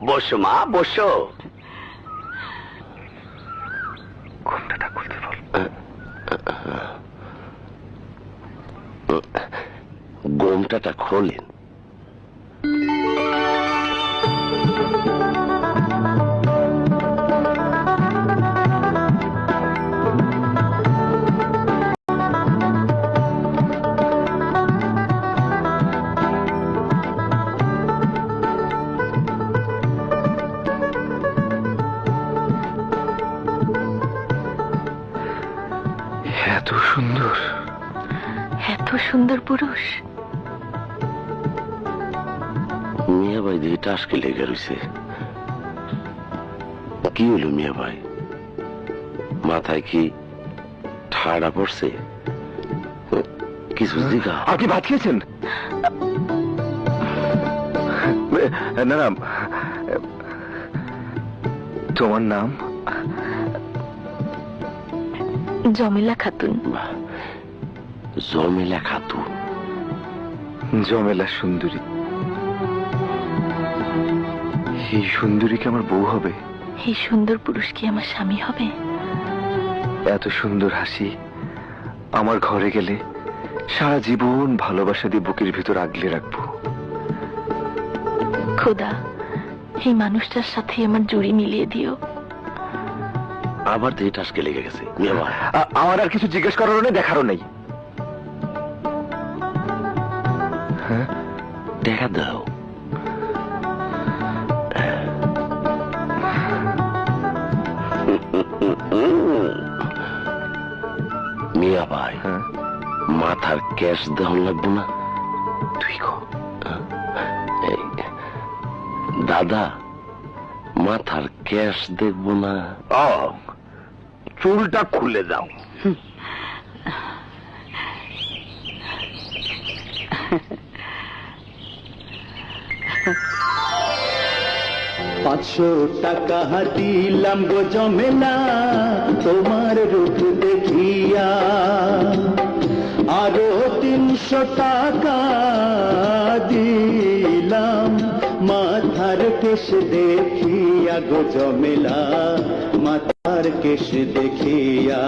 বসো মা, বসো। ঘুমটাটা খুলতে বল। ঘোমটাটা খোলেন। এত সুন্দর, এত সুন্দর পুরুষ। মিয়া ভাই দিয়ে টাসকে লেগে রয়েছে। কি হলো মিয়া ভাই, মাথায় কি ঠাড়া পড়ছে? কিছু দিঘা? আপনি ভাত খেয়েছেন? না না, তোমার নাম? জমিলা খাতুন। জমিলা খাতুন? জমেলা সুন্দরী। এই সুন্দরী কি আমার বউ হবে? এই সুন্দর পুরুষ কি আমার স্বামী হবে? এত সুন্দর হাসি আমার ঘরে গেলে সারা জীবন ভালোবাসা দিয়ে বুকের ভিতর আগলে রাখবো। খোদা, এই মানুষটার সাথে আমার জুড়ি মিলিয়ে দিও। আবার দিয়ে টাসকে লেগে গেছে মিয়া ভাই। আমার আর কিছু জিজ্ঞেস করারও নেই, দেখারও নেই। হ্যাঁ, দেখা দাও। মিয়া ভাই, হ্যাঁ, মাথার ক্যাশ দেওয়া লাগবো না? তুই গো। এই, দাদা, মাথার ক্যাশ দেখবো না? চুলটা খুলে দাও। 500 টাকা দিলাম গো জমেলা তোমার রূপ দেখিয়া, আরো 300 টাকা দিলাম মাথার কেশ দেখিয়া গো জমেলা, মাথার কেশ দেখিয়া।